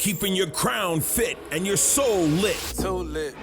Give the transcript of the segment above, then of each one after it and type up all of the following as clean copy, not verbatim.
keeping your crown fit and your soul lit. Too lit.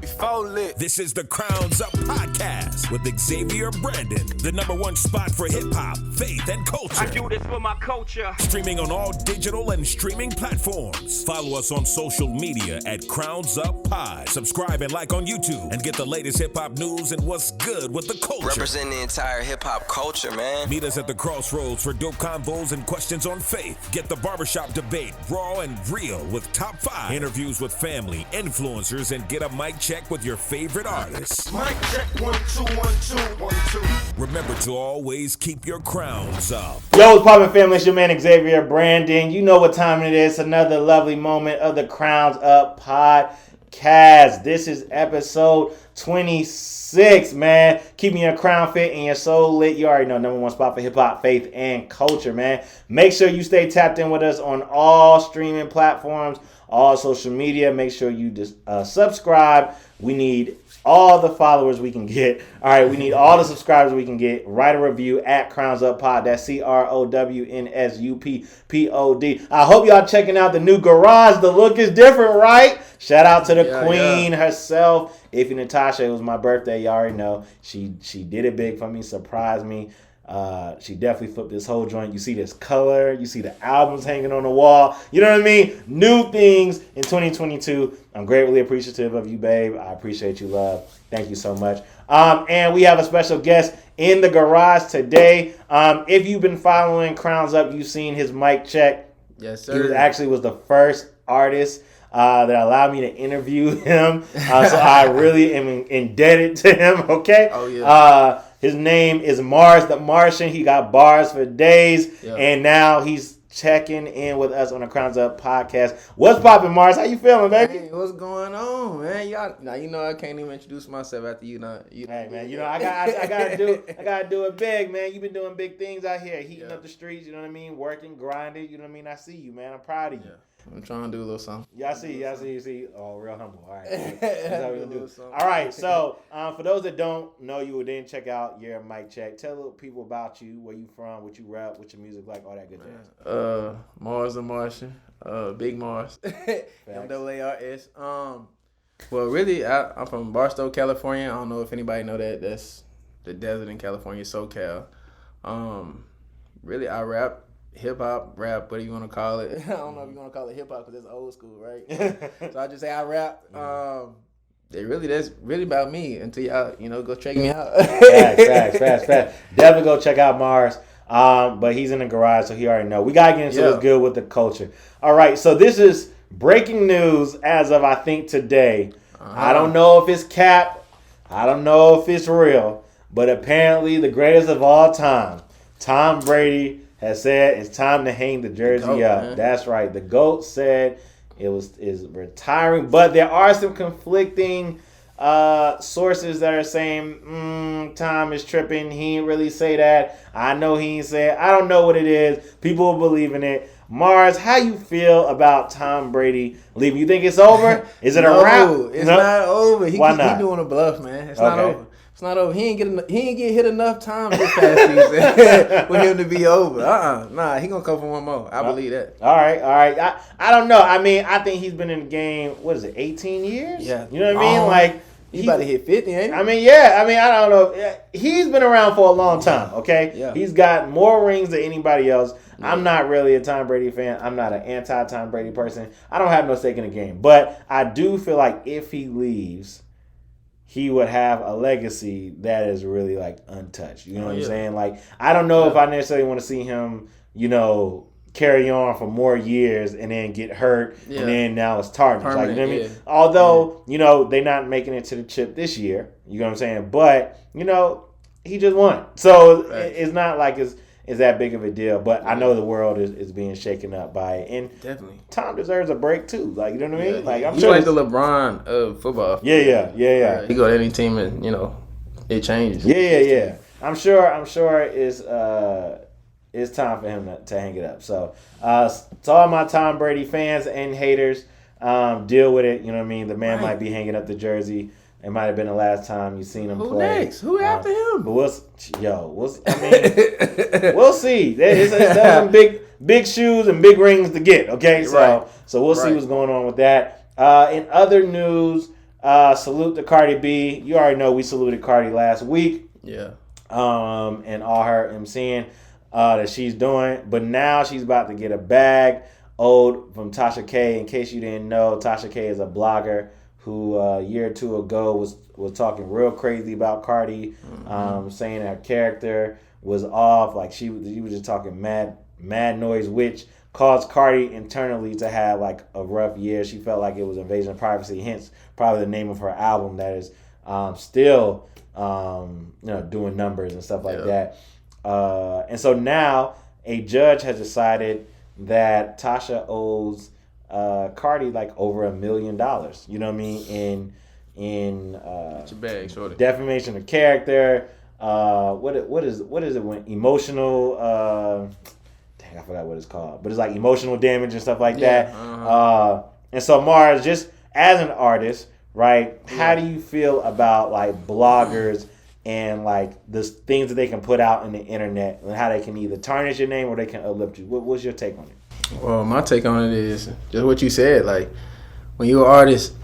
Before lit. This is the Crowns Up Podcast with Xavier Brandon, the #1 spot for hip-hop, faith, and culture. I do this for my culture. Streaming on all digital and streaming platforms. Follow us on social media at Crowns Up Pod. Subscribe and like on YouTube and get the latest hip-hop news and what's good with the culture. Representing the entire hip-hop culture, man. Meet us at the crossroads for dope convos and questions on faith. Get the barbershop debate raw and real with top 5 interviews with family, influencers, and get a mic check with your favorite artists. Mic check 1 2 1 2 1 2. Remember to always keep your crowns up. Yo, what's poppin', family? It's your man Xavier Brandon. You know what time it is. Another lovely moment of the Crowns Up Podcast. This is episode 26, man. Keeping your crown fit and your soul lit. You already know, #1 spot for hip-hop, faith, and culture, man. Make sure you stay tapped in with us on all streaming platforms, all social media. Make sure you just subscribe. We need all the followers we can get. All right, we need all the subscribers we can get. Write a review at Crowns Up Pod. That's CROWNSUPPOD. I hope y'all checking out the new garage. The look is different, right? Shout out to the queen herself, Ify Natasha. It was my birthday. Y'all already know. She did it big for me, surprised me. She definitely flipped this whole joint. You see this color. You see the albums hanging on the wall. You know what I mean? New things in 2022. I'm greatly appreciative of you, babe. I appreciate you, love. Thank you so much. And we have a special guest in the garage today. If you've been following Crowns Up, you've seen his mic check. Yes, sir. He actually was the first artist that allowed me to interview him. So I really am indebted to him, okay? Oh, yeah. His name is Mars the Martian. He got bars for days, and now he's checking in with us on the Crowns Up Podcast. What's poppin', Mars? How you feeling, baby? Hey, what's going on, man? Y'all, now you know I can't even introduce myself after you. Hey, man, you know I gotta do it big, man. You've been doing big things out here, heating up the streets. You know what I mean? Working, grinding. You know what I mean? I see you, man. I'm proud of you. Yeah. I'm trying to do a little something. Yeah, I see. You see. Oh, real humble. All right. That's how we're gonna do. All right. So, for those that don't know you or didn't check out your mic check, tell little people about you, where you from, what you rap, what your music like, all that good jazz. Mars the Martian, Big Mars, MAARS. Well, really, I'm from Barstow, California. I don't know if anybody know that. That's the desert in California, SoCal. Really, I rap. Hip-hop, rap, what do you want to call it? I don't know if you want to call it hip-hop because it's old school, right? So I just say I rap. That's really about me until y'all, go check me out. Facts. Definitely go check out Mars. But he's in the garage, so he already know. We got to get into what's good with the culture. All right, so this is breaking news as of, I think, today. I don't know if it's cap. I don't know if it's real. But apparently the greatest of all time, Tom Brady, has said it's time to hang the jersey up. Man. That's right. The GOAT said is retiring, but there are some conflicting sources that are saying Tom is tripping. He didn't really say that. I know he ain't said. I don't know what it is. People believe in it. Mars, how you feel about Tom Brady leaving? You think it's over? Is it a wrap? It's not over. Why not? He doing a bluff, man. It's not over. It's not over. He ain't get hit enough times this past season for him to be over. Nah, he gonna come for one more. I believe that. All right. I don't know. I mean, I think he's been in the game. What is it? 18 years? Yeah. You know what I mean? Like he's about to hit 50, ain't he? I mean, yeah. I mean, I don't know. He's been around for a long time. Okay. Yeah. He's got more rings than anybody else. Yeah. I'm not really a Tom Brady fan. I'm not an anti-Tom Brady person. I don't have no stake in the game, but I do feel like if he leaves, he would have a legacy that is really like untouched. You know what I'm saying? Like, I don't know if I necessarily want to see him, carry on for more years and then get hurt and then now it's tarnished. Like, you know what I mean? Although, they're not making it to the chip this year. You know what I'm saying? But, he just won. So it's not like it's that big of a deal. But I know the world is being shaken up by it. And definitely, Tom deserves a break too. Like, you know what I mean? Yeah, like, I'm he's sure like the LeBron of football. Yeah. He go to any team and it changes. Yeah. I'm sure it's time for him to hang it up. So to all my Tom Brady fans and haters, deal with it. You know what I mean? The man might be hanging up the jersey. It might have been the last time you seen him play. Who next? Who after him? But we'll see. There's some big shoes and big rings to get. Okay, so we'll see what's going on with that. In other news, salute to Cardi B. You already know we saluted Cardi last week. Yeah. And all her emceeing that she's doing, but now she's about to get a bag owed from Tasha K. In case you didn't know, Tasha K is a blogger who a year or two ago was talking real crazy about Cardi, saying her character was off, like she was just talking mad noise, which caused Cardi internally to have like a rough year. She felt like it was invasion of privacy, hence probably the name of her album that is still doing numbers and stuff like that. And so now a judge has decided that Tasha owes Cardi like over $1 million. You know what I mean? In defamation of character. What is it when emotional? Dang, I forgot what it's called. But it's like emotional damage and stuff like that. And so Mars, just as an artist, right? How do you feel about like bloggers and like the things that they can put out on the internet and how they can either tarnish your name or they can uplift you? What's your take on it? Well, my take on it is just what you said. Like, when you're an artist,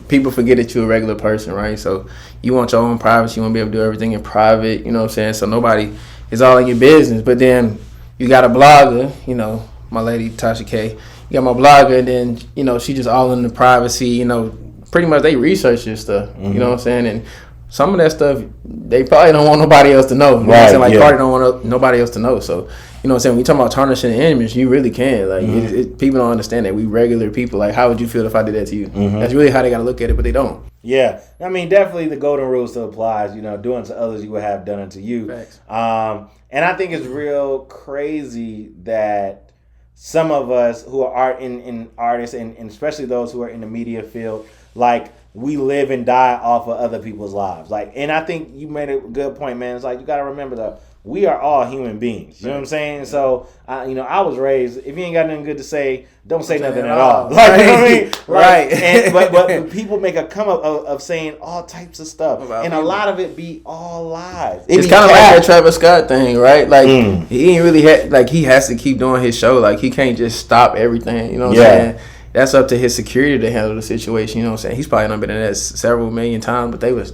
people forget that you're a regular person, right? So you want your own privacy. You want to be able to do everything in private, you know what I'm saying? So nobody is all in your business. But then you got a blogger, you know, my lady Tasha K. You got my blogger, and then, you know, she just all in the privacy, you know, pretty much they research your stuff, you know what I'm saying? And some of that stuff, they probably don't want nobody else to know. You know what I'm saying? Like, Cardi don't want nobody else to know. So, you know what I'm saying? When you talk about tarnishing the image, you really can. Like, people don't understand that. We regular people. Like, how would you feel if I did that to you? That's really how they got to look at it, but they don't. Yeah. I mean, definitely the golden rule still applies. You know, doing to others, you would have done unto you. Facts. And I think it's real crazy that some of us who are in artists, and especially those who are in the media field, like, we live and die off of other people's lives. Like, and I think you made a good point, man. It's like, you got to remember that we are all human beings. You know what I'm saying? So, I was raised, if you ain't got nothing good to say, don't say nothing at all. Like, you know what I mean? Right. And, but people make a come up of saying all types of stuff. And a lot of it be all lies. It's kind of like that Travis Scott thing, right? Like, he ain't really he has to keep doing his show. Like, he can't just stop everything. You know what I'm saying? That's up to his security to handle the situation. You know what I'm saying? He's probably done been in that several million times, but they was,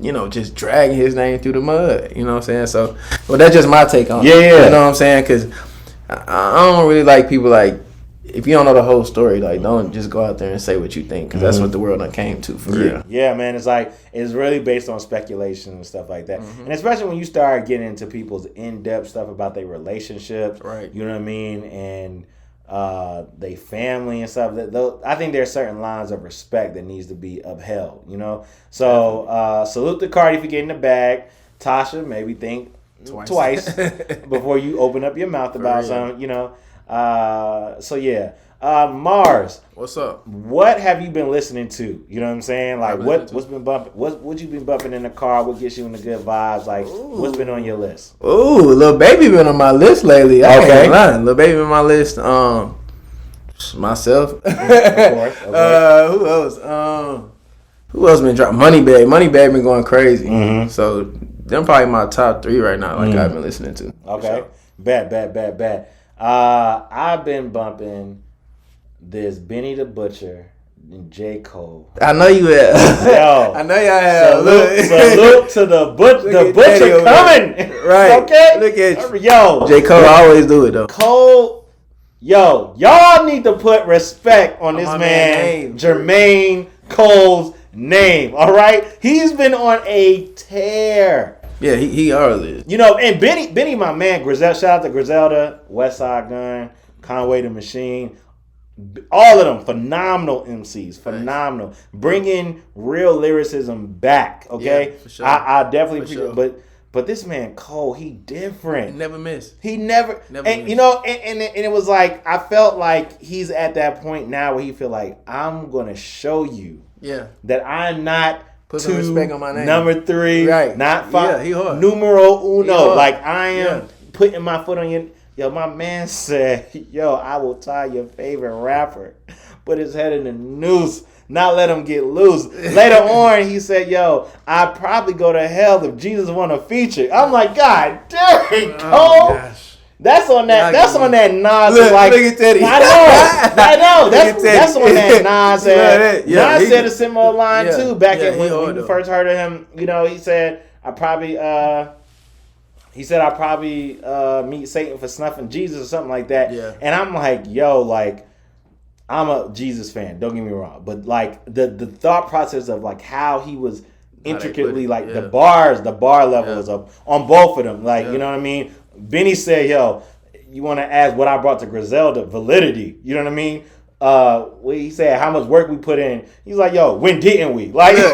you know, just dragging his name through the mud. You know what I'm saying? So, well, that's just my take on it. Yeah. You know what I'm saying? Because I don't really like people, like, if you don't know the whole story, like, don't just go out there and say what you think, because that's what the world done came to, for real. Yeah, man. It's like, it's really based on speculation and stuff like that. And especially when you start getting into people's in-depth stuff about their relationships. Right. You know what I mean? And they family and stuff. I think there's certain lines of respect that needs to be upheld, you know? So salute to Cardi for getting the bag. Tasha, maybe think twice before you open up your mouth about something, you know? So yeah. Mars, what's up? What have you been listening to? You know what I'm saying? Like, what's been bumping? What you been bumping in the car? What gets you in the good vibes? Like, what's been on your list? Ooh, Lil Baby been on my list lately. I can't lie. Lil Baby been on my list. Myself. Of course. Okay. Who else? Who else been dropping? Moneybag been going crazy. So them probably my top 3 right now. Like, I've been listening to. Okay. Bad. I've been bumping this Benny the Butcher and J. Cole. I know you have. Yo, I know y'all have. Salute to the Butcher coming. Right. Okay. Look at you. Yo, J. Cole always do it though. Cole, y'all need to put respect on this man, Jermaine Cole's name. All right, he's been on a tear. Yeah, he already is. You know, and Benny, my man, Griselda. Shout out to Griselda, Westside Gun, Conway the Machine. All of them phenomenal MCs, phenomenal, bringing real lyricism back. Okay, yeah, for sure. I definitely appreciate sure. But this man Cole, he different. He never miss. He never and miss. You know, and it was like, I felt like he's at that point now where he feel like, I'm gonna show you, that I'm not. Put some respect on my name. Number 3, right? Not 5. Yeah, he hard. Numero uno. Like, I am putting my foot on your. Yo, my man said, yo, I will tie your favorite rapper, put his head in the noose, not let him get loose. Later on, he said, yo, I'd probably go to hell if Jesus want to feature. I'm like, God dang, Cole. That's on that. That's on that Nas. Look like at Teddy. I know. That's on that Nas. Nas said a similar line too back when we first heard of him. You know, he said I probably meet Satan for snuffing Jesus or something like that. Yeah. And I'm like, yo, like I'm a Jesus fan. Don't get me wrong, but like the thought process of like how he was intricately like the bar level is up on both of them. Like you know what I mean. Benny said, yo, you want to ask what I brought to Griselda? Validity. You know what I mean? He said how much work we put in. He's like, yo, when didn't we? Like, crazy.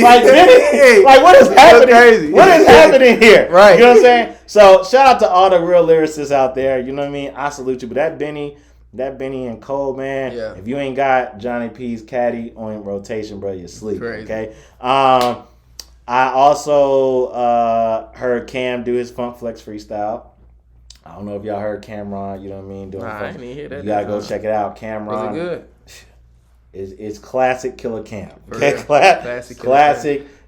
Like, Benny, like, what is happening? Crazy. What is happening here? Right. You know what I'm saying? So, shout out to all the real lyricists out there. You know what I mean? I salute you. But that Benny and Cole, man, if you ain't got Johnny P's Caddy on rotation, bro, you're asleep. Crazy. Okay? I also heard Cam do his Funk Flex freestyle. I don't know if y'all heard Cameron, you know what I mean? Doing I didn't hear that. You gotta go check it out. Cameron. Was it good? It's classic Killer Cam. Okay? Classic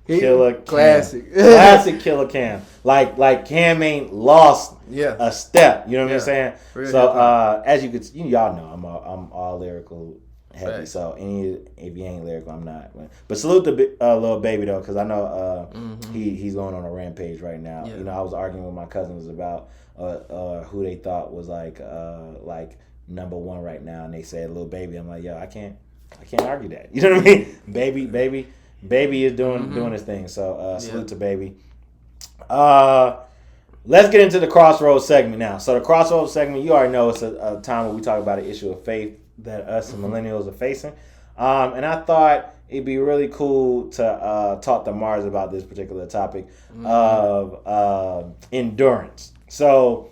Killer Cam. Classic Killer Cam. Like Cam ain't lost a step. You know what I'm saying? So as you could, y'all know, I'm all lyrical heavy. Right. So if you ain't lyrical, I'm not. But salute the little baby though, because I know he's going on a rampage right now. Yeah. You know, I was arguing with my cousins about who they thought was like number one right now, and they said Lil Baby. I'm like, yo, I can't argue that. You know what I mean? Baby is doing his thing. So salute to Baby. Let's get into the Crossroads segment now. So the Crossroads segment, you already know it's a time where we talk about an issue of faith that us and millennials are facing. And I thought it'd be really cool to talk to Mars about this particular topic of endurance. So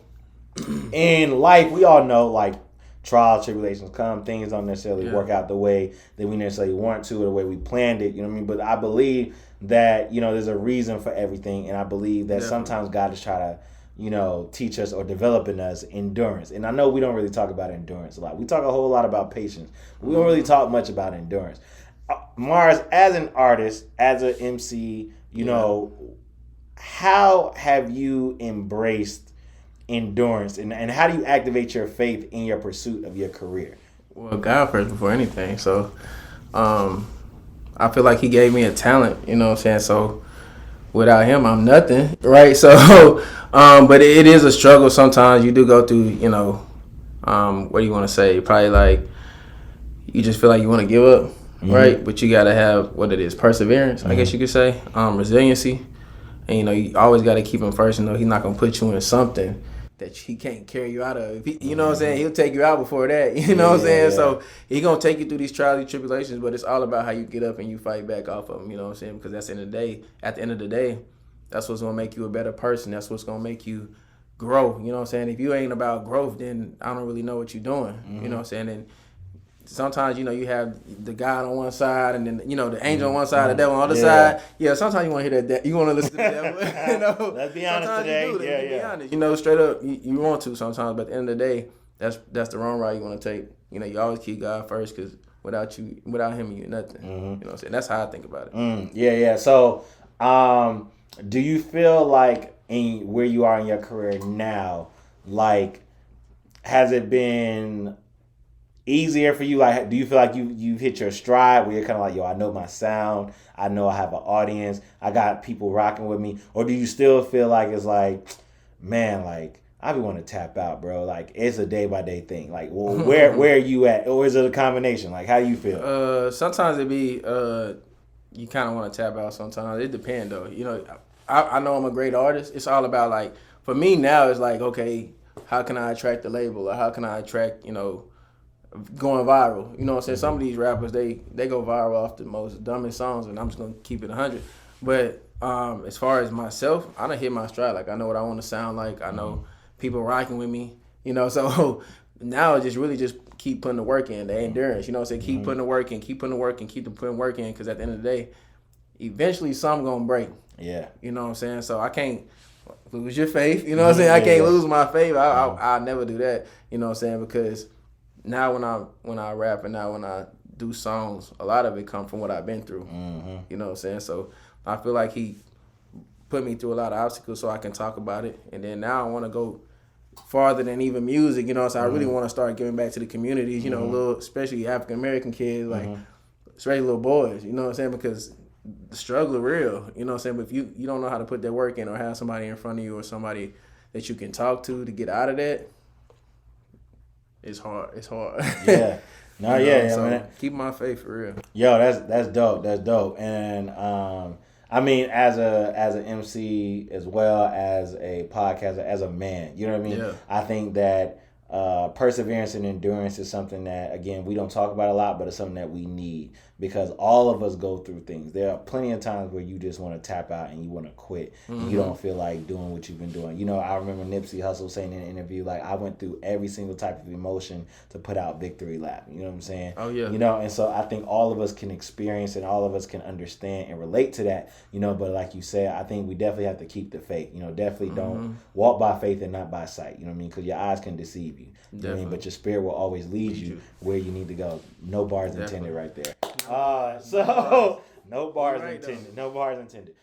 in life, we all know like trials, tribulations come, things don't necessarily work out the way that we necessarily want to or the way we planned it, you know what I mean? But I believe that, you know, there's a reason for everything, and I believe that sometimes God is trying to, you know, teach us or develop in us endurance. And I know we don't really talk about endurance a lot. We talk a whole lot about patience. We don't really talk much about endurance. Mars, as an artist, as an MC, you know, how have you embraced endurance, and how do you activate your faith in your pursuit of your career? Well, God first before anything. So I feel like he gave me a talent, you know what I'm saying? So without him, I'm nothing, right? So but it is a struggle sometimes. You do go through, you know, what do you want to say? Probably like you just feel like you want to give up, right? But you got to have what it is, perseverance, I guess you could say, resiliency. And, you know, you always got to keep him first. You know, he's not going to put you in something that he can't carry you out of. You know what I'm saying? He'll take you out before that. You know what I'm saying? Yeah. So he's going to take you through these trials and tribulations, but it's all about how you get up and you fight back off of them. You know what I'm saying? Because at the end of the day, that's what's going to make you a better person. That's what's going to make you grow. You know what I'm saying? If you ain't about growth, then I don't really know what you're doing. You know what I'm saying? And sometimes, you know, you have the God on one side and then, you know, the angel on one side, the devil on the other side. Yeah, sometimes you want to hear that. You want to listen to the devil. You know? Let's be honest today. Be honest. You know, straight up, you want to sometimes, but at the end of the day, that's the wrong route you want to take. You know, you always keep God first, because without him, you're nothing. You know what I'm saying? That's how I think about it. Yeah. So, do you feel like where you are in your career now, like, has it been easier for you? Like, do you feel like you've hit your stride where you're kind of like, yo, I know my sound, I know I have an audience, I got people rocking with me? Or do you still feel like it's like, man, like, I be wanting to tap out, bro? Like, it's a day by day thing. Like, well, where are you at? Or is it a combination? Like, how do you feel? Sometimes it be you kind of want to tap out. Sometimes it depends though. You know, I know I'm a great artist. It's all about, like, for me now, it's like, okay, how can I attract the label, or how can I attract, you know, going viral? You know what I'm saying? Some of these rappers, they go viral off the most dumbest songs, and I'm just gonna keep it 100. But as far as myself, I done hit my stride. Like, I know what I want to sound like. I know people rocking with me. You know, so now it's just really just keep putting the work in, the endurance. You know what I'm saying? Keep putting the work in, keep putting the work in, keep putting work in, because at the end of the day, eventually something gonna break. Yeah. You know what I'm saying? So I can't lose your faith. You know what I'm saying? I can't lose my faith. I'll never do that. You know what I'm saying? Because now when I rap and now when I do songs, a lot of it come from what I've been through. You know what I'm saying? So I feel like he put me through a lot of obstacles so I can talk about it. And then now I want to go farther than even music, you know. So I really want to start giving back to the communities, you know, little, especially African American kids, like especially little boys, you know what I'm saying? Because the struggle is real, you know what I'm saying? But if you don't know how to put that work in or have somebody in front of you or somebody that you can talk to get out of that, it's hard. It's hard. Yeah. No, You know, yeah, so man. keep my faith for real. Yo, that's dope. That's dope. And I mean, as an MC as well as a podcaster, as a man, you know what I mean? Yeah. I think that perseverance and endurance is something that, again, we don't talk about a lot, but it's something that we need because all of us go through things. There are plenty of times where you just want to tap out and you want to quit and you don't feel like doing what you've been doing. You know, I remember Nipsey Hussle saying in an interview, like, I went through every single type of emotion to put out Victory Lap. You know what I'm saying? Oh, yeah. You know, and so I think all of us can experience and all of us can understand and relate to that, you know, but like you said, I think we definitely have to keep the faith. You know, definitely don't walk by faith and not by sight. You know what I mean? Because your eyes can deceive you. You know what I mean? But your spirit will always lead you where you need to go. No bars intended right there. So no bars intended. No bars intended.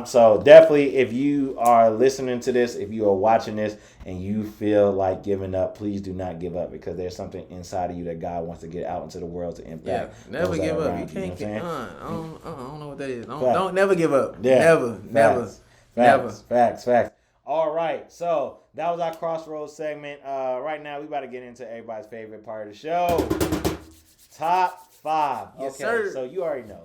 So definitely, if you are listening to this, if you are watching this, and you feel like giving up, please do not give up because there's something inside of you that God wants to get out into the world to impact. Yeah, never those give that are up. around You can't you know get. what I'm saying? I don't know what that is. Don't never give up. Yeah. Never. Facts. All right, so that was our Crossroads segment. Right now, we about to get into everybody's favorite part of the show. Top 5. Yes, okay, sir. So you already know.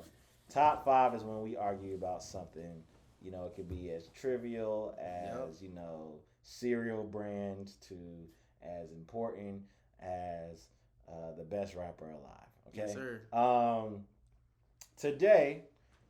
Top 5 is when we argue about something. You know, it could be as trivial as, you know, cereal brands to as important as the best rapper alive. Okay? Yes, sir. Today,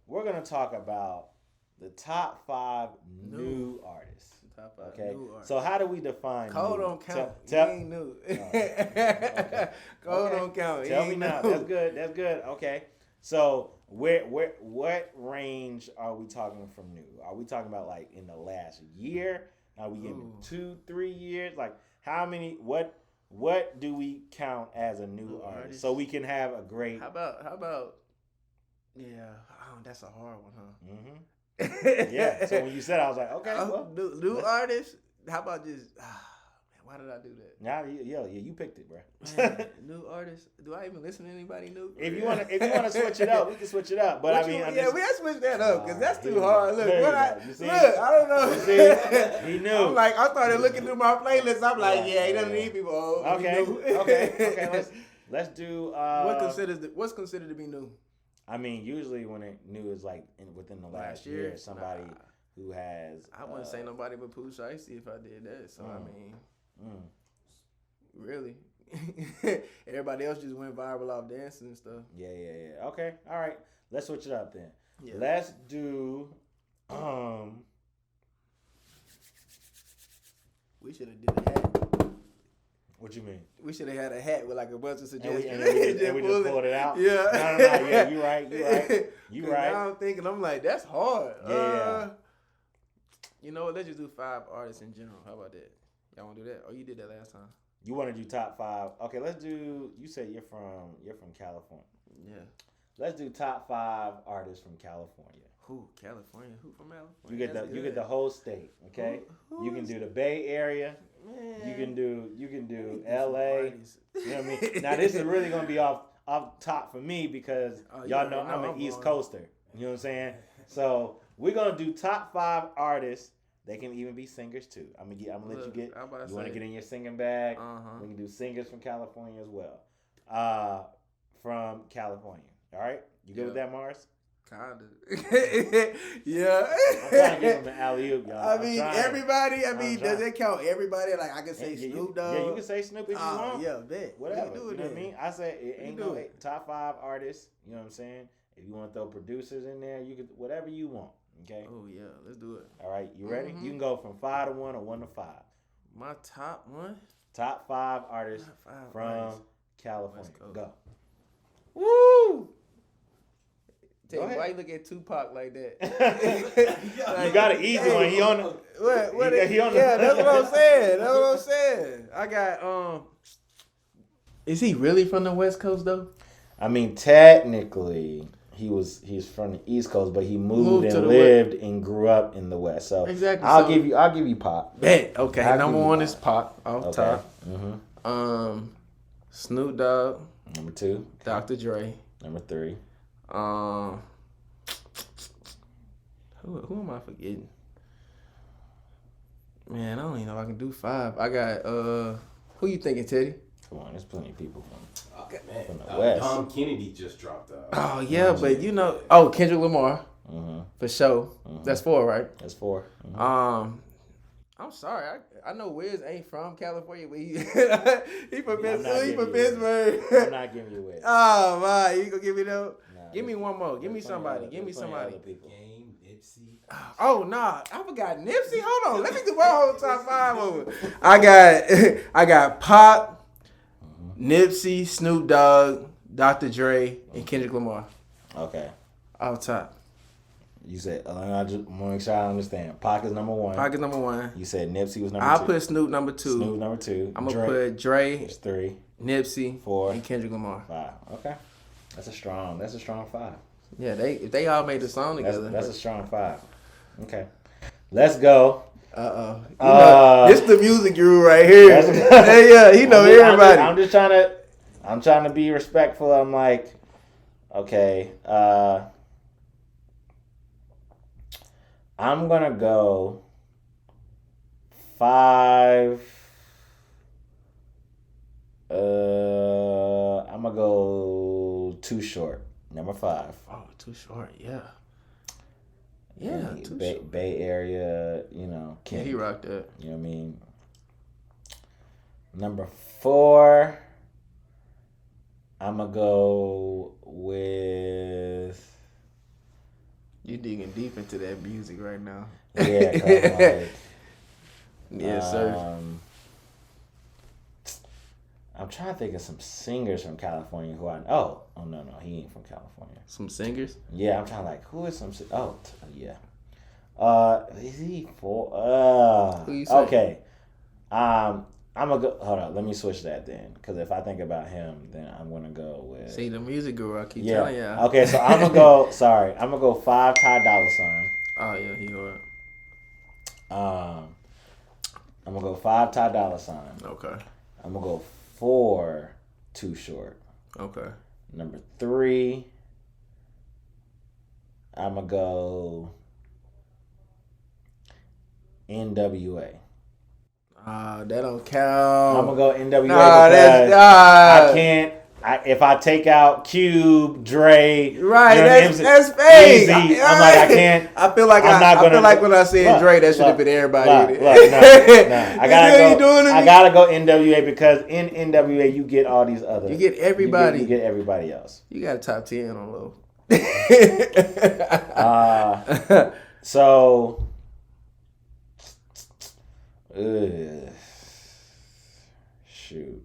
we're going to talk about the top 5 new artists. Top 5 Okay, new artists. so how do we define Code new? don't count. He Tell, ain't new. okay. Code don't count. He Tell me ain't now. new. That's good. Okay, so what range are we talking from new? Are we talking about like in the last year? Are we in 2-3 years? Like how many? What do we count as a new artist? So we can have a great. How about? Yeah, that's a hard one, huh? Mm-hmm. Yeah. So when you said, it, I was like, okay, well, new artist. How about just? Why did I do that? Now, you picked it, bro. Man, new artist. Do I even listen to anybody new? If you want to switch it up, we can switch it up. But I mean, we gotta switch that up because that's too hard. Look, I don't know. You see? He knew. I'm like, I started looking through my playlist. I'm like, he doesn't need people. Okay. Let's do. What's considered to be new? I mean, usually when it new is like within the last year, somebody who has. I wouldn't say nobody but Pooh Shiesty if I did that. So I mean, really, everybody else just went viral off dancing and stuff. Yeah. Okay, all right. Let's switch it up then. Yeah. Let's do. We should have did a hat. What you mean? We should have had a hat with like a bunch of suggestions. And we just pulled it out. Yeah. No. Yeah, you right. You right. Now I'm thinking, I'm like, that's hard. Yeah. You know what? Let's just do 5 artists in general. How about that? Y'all want to do that? Oh, you did that last time. You want to do top 5? Okay, let's do. You said you're from California. Yeah. Let's do top 5 artists from California. Who? California? Who from California? You get the whole state. Okay. You can do the Bay Area. Man. You can do L.A. You know what I mean? Now this is really gonna be off top for me because y'all know I'm an East Coaster. You know what I'm saying? So we're gonna do top 5 artists. They can even be singers too. I'm gonna let you get. You want to get in your singing bag? We can do singers from California as well. From California. All right. You good with that, Mars? Kinda. Yeah. I'm trying to give him an alley-oop, y'all. I mean, everybody. Does it count everybody? Like I can say Snoop Dogg. Yeah, you can say Snoop if you want. Yeah, bet. Whatever. You know what I mean? I say it ain't no top 5 artists. You know what I'm saying? If you want to throw producers in there, you can whatever you want. Okay. Oh yeah, let's do it. All right, you ready? You can go from 5 to 1 or 1 to 5. My top one. Top 5 artists from California. Go. Woo! Why you look at Tupac like that? You got an easy one. He on the. That's what I'm saying. I got Is he really from the West Coast though? I mean, technically, he's from the East Coast, but he moved to and the lived and grew up in the West. So Exactly. I'll give you Pop. Bet. Okay. I'll Number give you one Pop. is Pop off top. Mm-hmm. Snoop Dogg, Number 2. Dr. Dre. Number 3. Who am I forgetting? Man, I don't even know if I can do 5. I got who you thinking, Teddy? Come on, there's plenty of people from the Man, West. Dom Kennedy just dropped out. Oh yeah, but Kendrick Lamar for sure. That's 4, right? That's 4. I'm sorry, I know Wiz ain't from California, but he from Pittsburgh. I'm not giving you Wiz. Oh man, you gonna give me them? Nah, Give me one more. Give me there's plenty somebody. other- Give me there's plenty somebody. other people. Game, Nipsey. Oh nah, I forgot Nipsey. Hold on, let me do my whole top 5 over. I got Pop, Nipsey, Snoop Dogg, Dr. Dre, and Kendrick Lamar. Okay. Off top. You said, I just want to make sure I understand. Pac is number 1. Pac is number 1. You said Nipsey was number 2. I'll put Snoop number 2. Snoop number 2. I'm gonna put Dre, is 3. Nipsey, 4. and Kendrick Lamar. 5. Okay. That's a strong 5. Yeah, if they all made the song together. That's a strong 5. Okay. Let's go. This the music guru right here. Yeah, he know everybody. I'm trying to be respectful. I'm like, okay, I'm gonna go 5. I'm gonna go Too Short. Number 5. Oh, Too Short. Yeah. Yeah. Bay Area. Yeah, King. he rocked that. You know what I mean? Number 4. I'm gonna go with. You digging deep into that music right now. Yeah, 'cause I'm like, yes, sir. I'm trying to think of some singers from California who I. Oh no, he ain't from California. Some singers. Yeah, I'm trying to who is some. Yeah. Is he for? Who you say? Okay. I'm gonna go. Hold on, let me switch that then, because if I think about him, then I'm gonna go with. See the music guru. I keep telling y'all. Okay, so I'm gonna go. Sorry, I'm gonna go 5 Ty Dolla $ign. Oh yeah, he hard. I'm gonna go 5 Ty Dolla $ign. Okay. I'm gonna go 4 Too Short. Okay. Number 3. I'm gonna go NWA. That don't count. I'm gonna go NWA Nah, because that's I can't. If I take out Cube, Dre, Right, Jim that's MC, fake. Easy, I'm like I can't. I feel like when I said Dre, that should have been everybody. Nah. I gotta go NWA because in NWA you get all these other. You get everybody. You get everybody else. You got a top 10 on low. So. Shoot.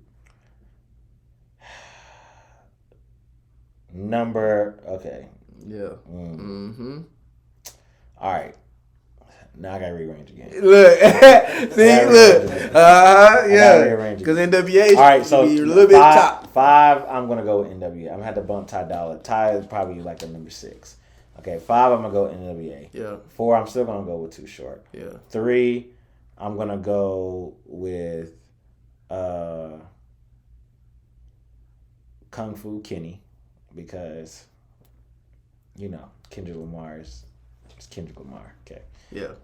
Okay. Yeah. Mm-hmm. All right. Now I gotta rearrange again. Look, see, look. Yeah. Because NWA all right, so be a little bit top. 5, I'm gonna go with NWA. I'm gonna have to bump Ty Dolla. Ty is probably like a number 6. Okay, 5, I'm gonna go NWA. Yeah. 4, I'm still gonna go with Too Short. Yeah. 3, I'm gonna go with Kung Fu Kenny because Kendrick Lamar is Kendrick Lamar. Okay. Yeah.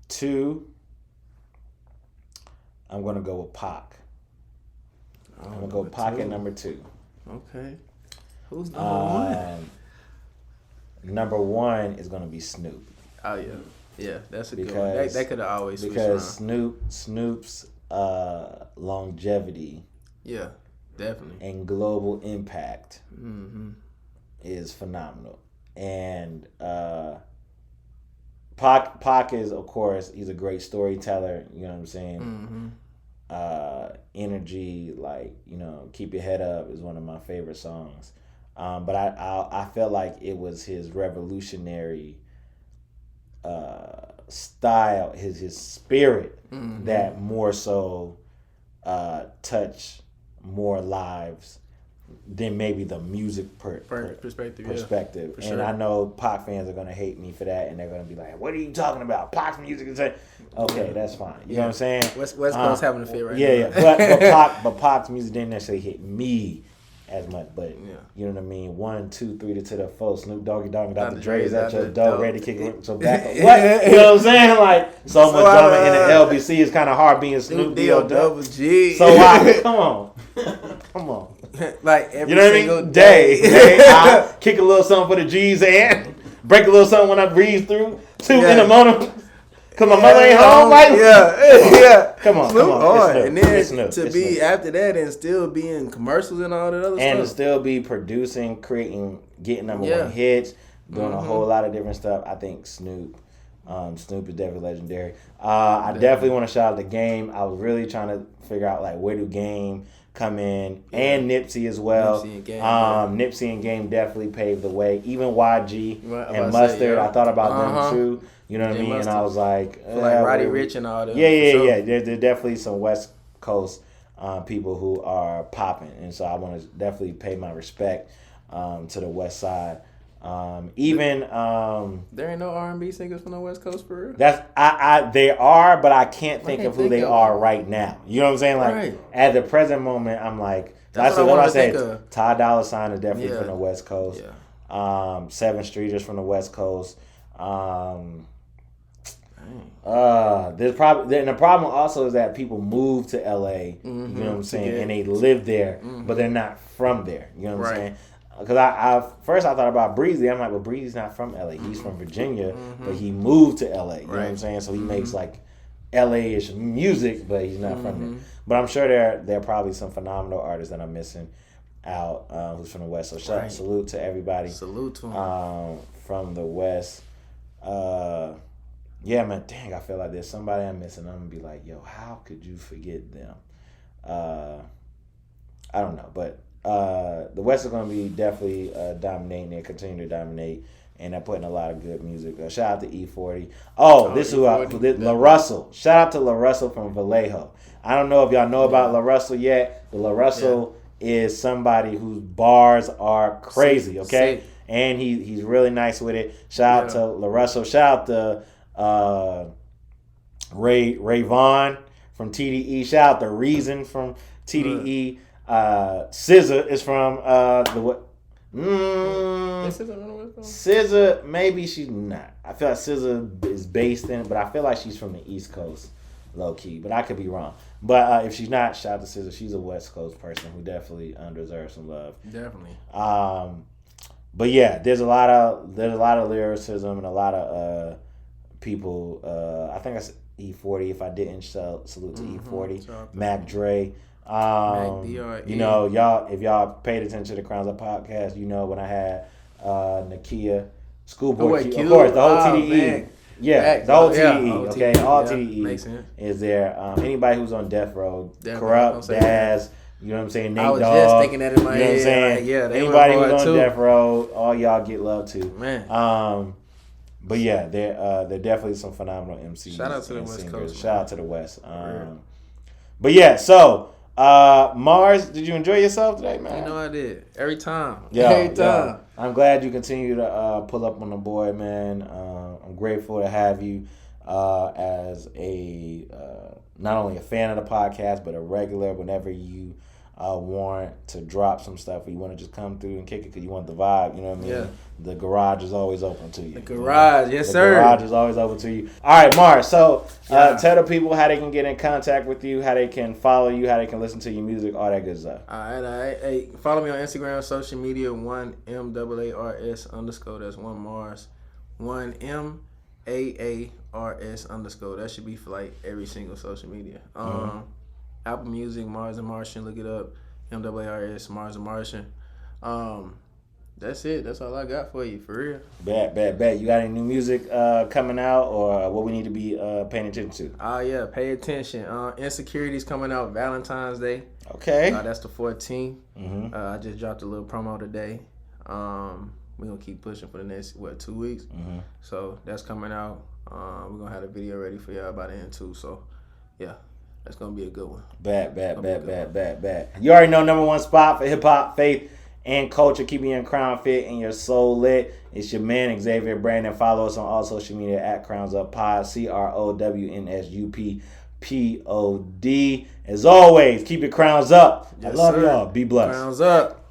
2, I'm gonna go with Pac. I'm gonna go Pac at number 2. Okay. Who's number 1? Number 1 is gonna be Snoop. Oh yeah. Yeah, that's a good one. That could have always switched because around. Snoop's longevity, yeah, definitely, and global impact mm-hmm. is phenomenal. And Pac is, of course, he's a great storyteller. You know what I'm saying? Mm-hmm. Energy, Keep Your Head Up is one of my favorite songs. But I felt like it was his revolutionary style, his spirit mm-hmm. that more so touched more lives than maybe the music perspective. And sure. I know Pac fans are gonna hate me for that, and they're gonna be like, "What are you talking about? Pac's music is okay. That's fine. You know what I'm saying? West Coast having a fit right now. Yeah. But Pac's music didn't necessarily hit me as much, but you know what I mean. 1, 2, 3 to the 4. Snoop Doggy Dogg, Dr. Dre is at your door, ready to kick it. So back up. What? You know what I'm saying? Like so much drama in the LBC is kind of hard being Snoop Double G. So why? Come on. Like every you know single what I mean? Day. I kick a little something for the G's and break a little something when I breeze through. 2 in the morning. Cause my mother ain't home, like Come on. And then to be after that and still be in commercials and all that other stuff, and to still be producing, creating, getting number one hits, doing a whole lot of different stuff. I think Snoop is definitely legendary. I definitely want to shout out the Game. I was really trying to figure out like where do Game come in and Nipsey as well. Nipsey and Game definitely paved the way. Even YG and Mustard, I thought about them too. You know what I mean? Mustard. And I was like, Roddy Ricch and all that. Yeah. There's definitely some West Coast people who are popping, and so I want to definitely pay my respect to the West Side. There ain't no R&B singers from the West Coast for real. They are, but I can't think of who they are right now. You know what I'm saying? Like at the present moment, I'm like that's what I say. Ty Dolla $ign is definitely from the West Coast. 7 Streeters from the West Coast. There's probably the problem also is that people move to LA. You know what I'm saying, and they live there, but they're not from there. You know what I'm saying? Because I first I thought about Breezy. I'm like, well, Breezy's not from LA. He's from Virginia, but he moved to LA. You know what I'm saying? So he makes like LA-ish music, but he's not from there. But I'm sure there are probably some phenomenal artists that I'm missing out who's from the West. So salute to everybody. Salute to him. From the West. Yeah, man. Dang, I feel like there's somebody I'm missing. I'm gonna be like, yo, how could you forget them? I don't know, but the West is gonna be definitely dominating and continue to dominate, and they're putting a lot of good music. Shout out to E40. This is who La Russell. Shout out to La Russell from Vallejo. I don't know if y'all know about La Russell yet, but La Russell is somebody whose bars are crazy. Okay. And he's really nice with it. Shout out to La Russell. Shout out to Ray Vaughn from TDE. Shout out to Reason from TDE. SZA is from the what? SZA, maybe she's not. I feel like SZA is based in, but I feel like she's from the East Coast, low key. But I could be wrong. But if she's not, shout out to SZA. She's a West Coast person who definitely deserves some love. Definitely. But yeah, there's a lot of lyricism and a lot of people. I think that's E40. If I didn't, salute to E40, Mac Dre. You know, y'all, if y'all paid attention to the Crownsup podcast, you know when I had Nakia, Schoolboy Q, of course, the whole TDE. Man. Yeah, the whole TDE. Okay, all TDE is there. Anybody who's on death row, Corrupt, Daz. You know what I'm saying? Nate I was Dogg, just thinking that in my head. You know what I'm saying? Like, anybody who's on death row, all y'all get love too. Man. But yeah, they're definitely some phenomenal MCs. Shout out to the West Coast. Shout out to the West. But yeah, so Mars, did you enjoy yourself today, man? You know I did. Every time. Every time. Yeah. I'm glad you continue to pull up on the boy, man. I'm grateful to have you as a not only a fan of the podcast, but a regular whenever you want to drop some stuff or you want to just come through and kick it because you want the vibe, you know what I mean? Yeah. The garage is always open to you. The garage, yes, sir. The garage is always open to you. All right, Mars, so tell the people how they can get in contact with you, how they can follow you, how they can listen to your music, all that good stuff. All right. Hey, follow me on Instagram, social media, 1MAARS_. That's 1Mars. 1MAARS_. That should be for like every single social media. Apple Music, Mars and Martian, look it up. MAARS, Mars and Martian. That's it. That's all I got for you, for real. Bet. You got any new music coming out or what we need to be paying attention to? Yeah, pay attention. Insecurity's coming out Valentine's Day. Okay. That's the 14th. I just dropped a little promo today. We're going to keep pushing for the next, 2 weeks? So that's coming out. We're going to have a video ready for y'all by the end too. So, yeah. That's gonna be a good one. Bet. You already know number one spot for hip hop, faith, and culture. Keeping your crown fit and your soul lit. It's your man Xavier Brandon. Follow us on all social media at CrownsUp Pod. CrownsUppod. As always, keep your crowns up. Yes, I love sir. y'all. Be blessed. Crowns up.